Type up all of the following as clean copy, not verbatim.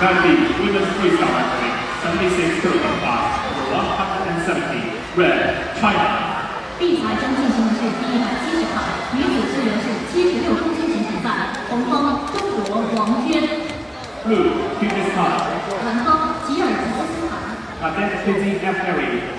Currently, women's freestyle wrestling, 76 kilogram class, 170, red, China. 比赛中进行的是第170场，女子自由式76公斤级比赛，红方中国王娟。Blue, Kyrgyzstan. 蓝方吉尔吉斯斯坦。Identity F area.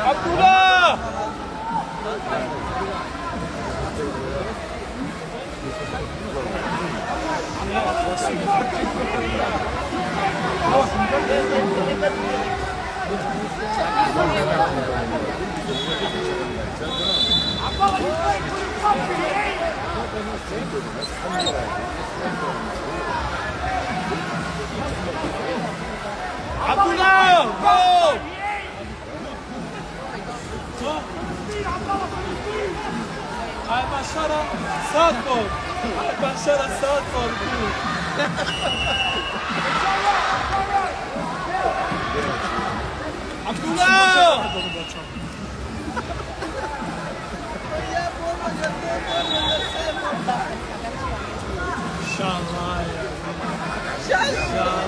Abdullah! Abdullah! Go! Al-Bashara Sadford! Al-Bashara Sadford! Abdullah! İnşallah ya. İnşallah.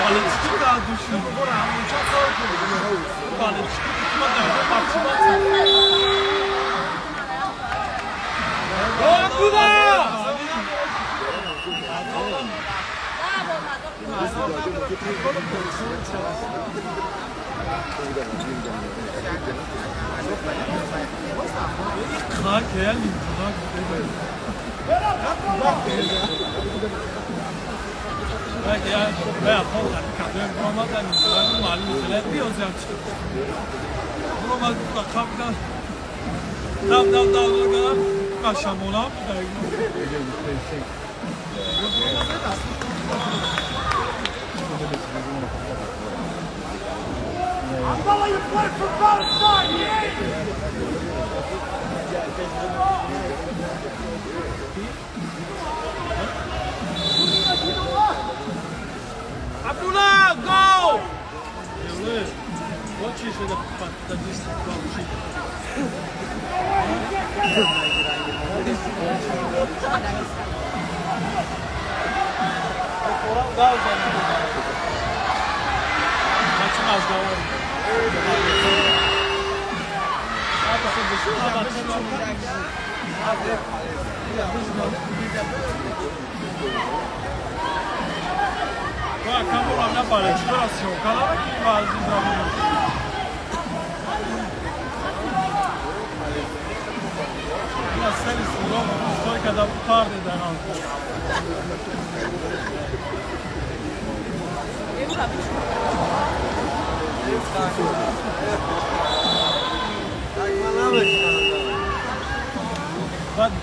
Balıkçı da düşün. Buranın çok zor. Balıkçı tutmadan bakçıma. Abdullah! Kaya lintudan belki ya veya Polak kadın Roma'dan lintudan malum üzere diyoruz ya. Roma da kaptan dağlar kaşam olan bir de Abdullah, you play for Palestine! Abdullah, go! Watch you should have distance Maçın az daha var. Guarda, cavolo, la palla, accelerazione, calare che va al disabile. La serie si trova storica da parte da un'altra. Vadi,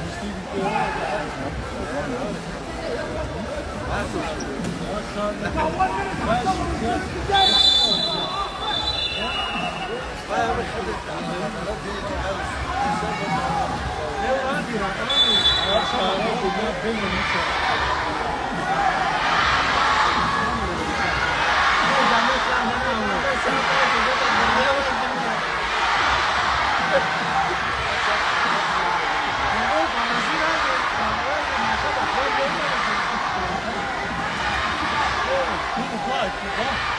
Vai, Bruno.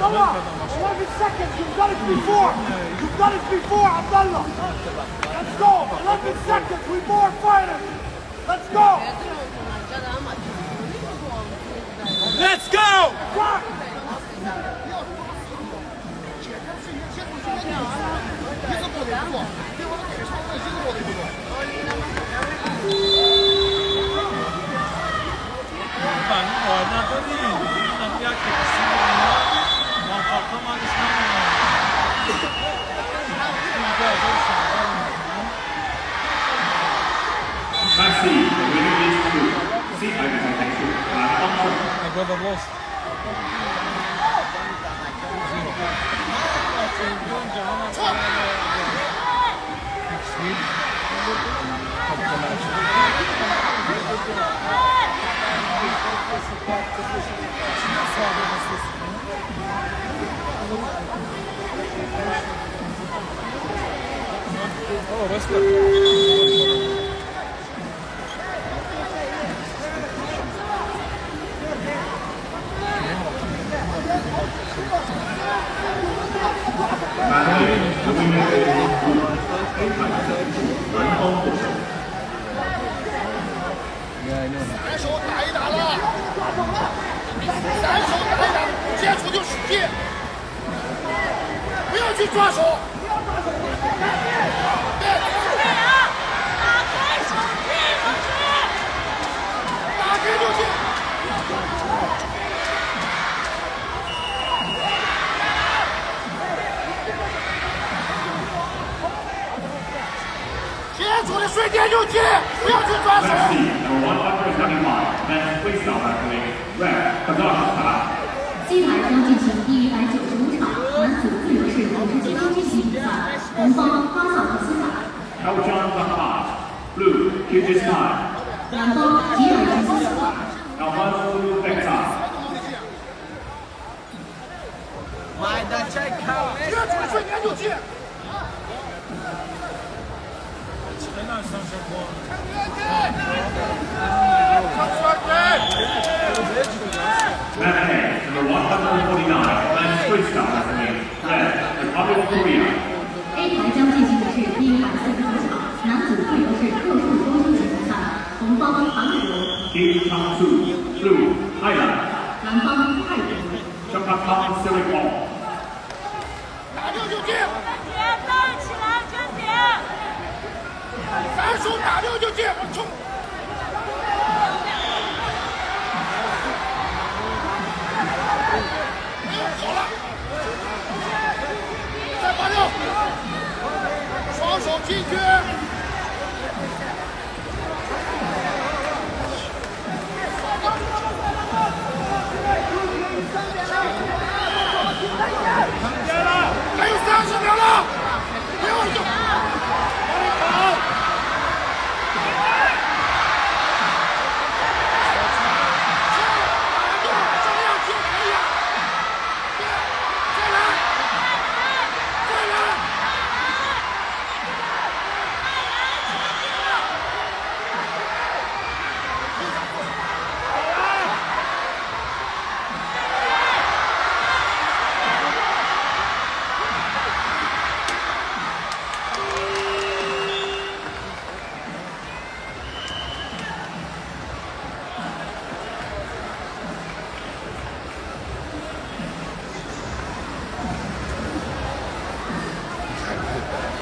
Abdullah, 11 seconds. You've got it before. You've got it before, Abdullah. Let's go. 11 seconds. We more fighters. Let's go. Let's go! Rock. 反我那个力，那边给西的，我靠他妈的上面，现在都想到了。Maxi, the winner is two. See, I can two. My brother lost. Oh, that's good. Yeah, I know. 3手打一打了，3手打一打，接触就使劲，不要去抓手。打开就进。接触的瞬间就进，不要去抓手。 Maxi, number 175, men's freestyle athlete, red, Kazakhstan. 接下来将进行第195场男子自由式57公斤级比赛，红方哈萨克斯坦， Eljan Zakat, blue, Kyrgyzstan. 蓝方吉尔吉斯斯坦。 Almazu Bektas. 接触的瞬间就进。 Mane, number 149, men's freestyle athlete, red, Republic of Korea. A 台将进行的是第145场男子自由式65公斤级比赛，红方韩国， Kim Chang-soo, blue, Thailand. 蓝方泰国。 Chakatan Sirikong. 打掉就进，站起来，站点。 3手打掉就进，往冲！没有好了，再拔掉，双手进去。3点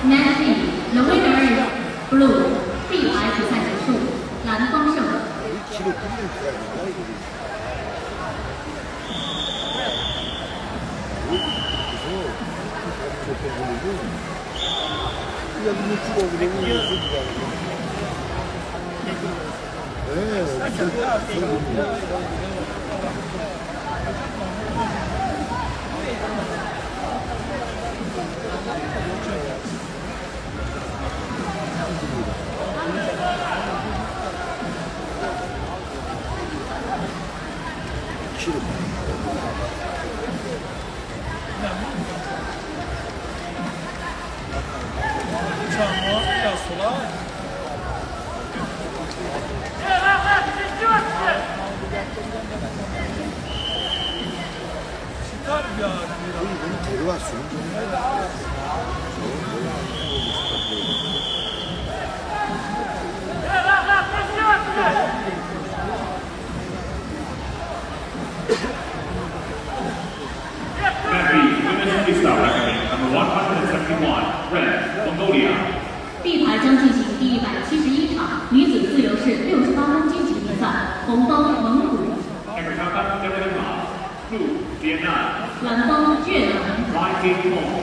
Nancy, the winner is blue. 碧牌比赛结束，蓝方胜。 키로 끝낼 거야, 이거. 그냥 눈을 주고 그러면 이거 Çamur, biraz sola. Çıkar bir ağacı. 이거는 데려왔어. Referee, women's freestyle reckoning number 171, red, Mongolia. 碧牌将进行第171场女子自由式68公斤级比赛，红方蒙古， Ekataka Devonma, blue, Vietnam. 蓝方越南。 Right King Kong.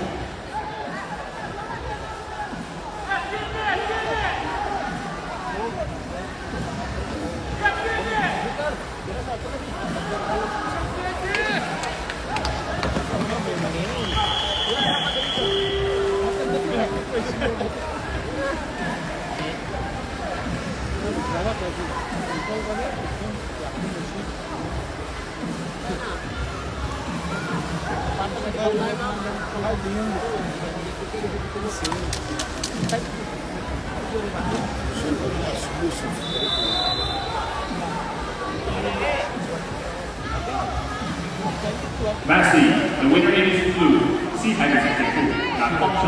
Massey, the winner is blue. 西台比赛结束，蓝方胜。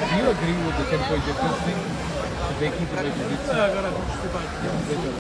Do you agree with the tempo difference thing? So they keep it like this? Agora, vamos